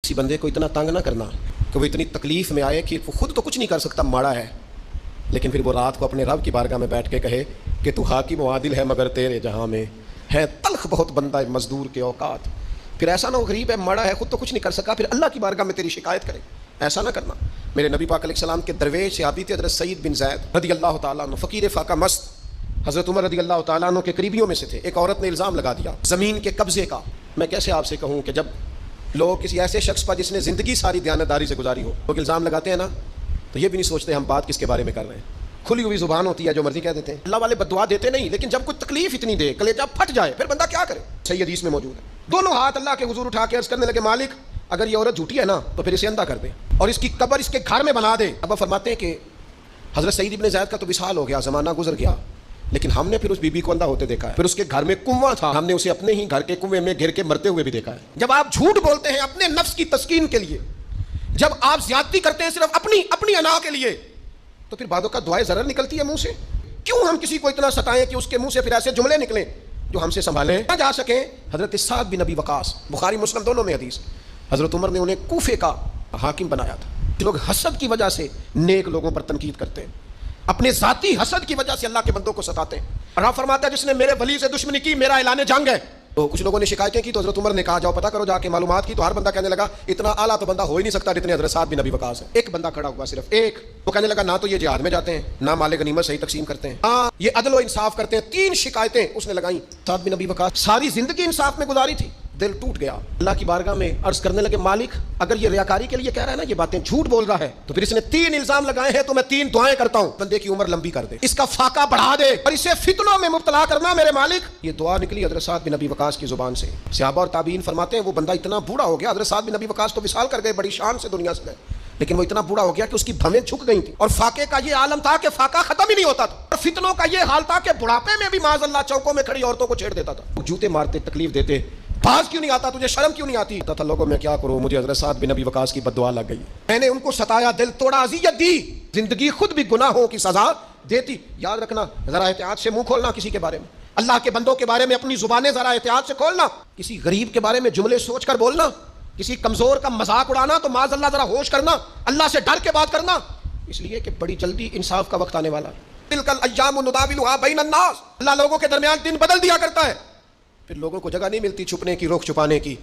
किसी बंदे को इतना तंग ना करना कि वो इतनी तकलीफ में आए कि वो खुद तो कुछ नहीं कर सकता, माड़ा है, लेकिन फिर वो रात को अपने रब की बारगाह में बैठ के कहे कि तू हाकिम व आदिल है मगर तेरे जहाँ में है तल्ख बहुत बंदा है मजदूर के औकात। फिर ऐसा ना हो गरीब है, माड़ा है, खुद तो कुछ नहीं कर सका, फिर अल्लाह की बारगाह में तेरी शिकायत करे। ऐसा ना करना। मेरे नबी पाक अलैहिस्सलाम के दरवेश सहाबी थे हज़रत सईद बिन ज़ैद रदी अल्लाह तआला अन्हु, फ़कीर फ़ाका मस्त, हज़रत उमर रदी अल्लाह तआला अन्हु के करीबियों में से थे। एक औरत ने इल्ज़ाम लगा दिया ज़मीन के कब्ज़े का। मैं कैसे आपसे कहूँ कि जब लोग किसी ऐसे शख्स पर जिसने ज़िंदगी सारी दयानतदारी से गुजारी हो, लोग इल्ज़ाम लगाते हैं ना, तो ये भी नहीं सोचते हम बात किसके बारे में कर रहे हैं। खुली हुई ज़ुबान होती है, जो मर्जी कह देते हैं। अल्लाह वाले बद्दुआ देते नहीं, लेकिन जब कोई तकलीफ इतनी दे, कलेजा फट जाए, फिर बंदा क्या करे। सही हदीस में मौजूद है, दोनों हाथ अल्लाह के हुजूर उठा के अर्ज़ करने लगे, मालिक अगर ये औरत झूठी है ना तो फिर इसे अंधा कर दे और इसकी कब्र इसके घर में बना दे। अब फरमाते हैं कि हज़रत सईद इब्न ज़ैद का तो विसाल हो गया, ज़माना गुजर गया, लेकिन हमने फिर उस बीबी को अंधा होते देखा है। फिर उसके घर में कुआं था, हमने उसे अपने ही घर के कुएं में गिर के मरते हुए भी देखा है। जब आप झूठ बोलते हैं अपने नफ्स की तस्कीन के लिए, जब आप ज्यादती करते हैं सिर्फ अपनी अना के लिए, तो फिर बादों का दुआएं ज़रर निकलती है मुंह से। क्यों हम किसी को इतना सताएं कि उसके मुंह से फिर ऐसे जुमले निकलें जो हमसे संभाले ना जा सके। हज़रत साद बिन नबी वकास, बुखारी मुस्लिम दोनों में हदीस, हज़रत उमर ने उन्हें कूफे का हाकिम बनाया था। लोग हसद की वजह से नेक लोगों पर तनकीद करते हैं, अपने ज़ाती हसद की वजह से अल्लाह के बंदों को सताते हैं। और आप फरमाता है जिसने मेरे वली से दुश्मनी की मेरा ऐलान जंग है। तो कुछ लोगों ने शिकायतें की, तो हज़रत उमर ने कहा जाओ पता करो जाके, मालूमात की। तो हर बंदा कहने लगा इतना आला तो बंदा हो ही नहीं सकता जितने हज़रत साद बिन नबी वकास है। एक बंदा खड़ा हुआ, सिर्फ एक, वो कहने लगा ना तो ये जिहाद में जाते हैं, ना माले गनीमत सही तकसीम करते हैं, हाँ ये अदल व इंसाफ करते हैं। 3 शिकायतें उसने लगाई। साद बिन नबी वकास सारी जिंदगी इंसाफ में गुजारी थी, दिल टूट गया। अल्लाह की बारगाह में अर्ज करने लगे, मालिक अगर ये रियाकारी के लिए कह रहा है ना, ये बातें झूठ बोल रहा है, तो फिर इसने 3 इल्जाम लगाए हैं, तो मैं 3 दुआएं करता हूं, बंदे की उम्र लंबी कर दे, इसका फाका बढ़ा दे और इसे फितनों में मुब्तला करना मेरे मालिक। ये दुआ निकली हज़रत साद बिन नबी वकास की जुबान से। सहाबा और ताबीन फरमाते हैं वो बंदा इतना बूढ़ा हो गया, हज़रत साद बिन नबी वकास तो विसाल कर गए, बड़ी शान से दुनिया से गए, लेकिन वो इतना बूढ़ा हो गया कि उसकी भवें झुक गई थी। और फाके का ये आलम था कि फाका खत्म ही नहीं होता था। और फितनों का ये हाल था कि बुढ़ापे में भी माज़अल्लाह चौकों में खड़ी औरतों को छेड़ देता था, जूते मारते, तकलीफ देते, बाज क्यों नहीं आता, तुझे शर्म क्यों नहीं आती। था लोगों में क्या करूं, मुझे हज़रत साद बिन नबी वकास की बद्दुआ लग गई, मैंने उनको सताया, दिल तोड़ा, अज़ियत दी, जिंदगी खुद भी गुनाहों की सजा देती। याद रखना, जरा एहतियात से मुंह खोलना किसी के बारे में, अल्लाह के बंदों के बारे में अपनी जुबानें जरा एहतियात से खोलना। किसी गरीब के बारे में जुमले सोच कर बोलना, किसी कमजोर का मजाक उड़ाना, तो माज़अल्लाह जरा होश करना, अल्लाह से डर के बात करना, इसलिए कि बड़ी जल्दी इंसाफ का वक्त आने वाला। तिलकल अय्यामु नुदाविलुहा बैनन नास, अल्लाह लोगों के दरमियान दिन बदल दिया करता है, फिर लोगों को जगह नहीं मिलती छुपने की, रोक छुपाने की।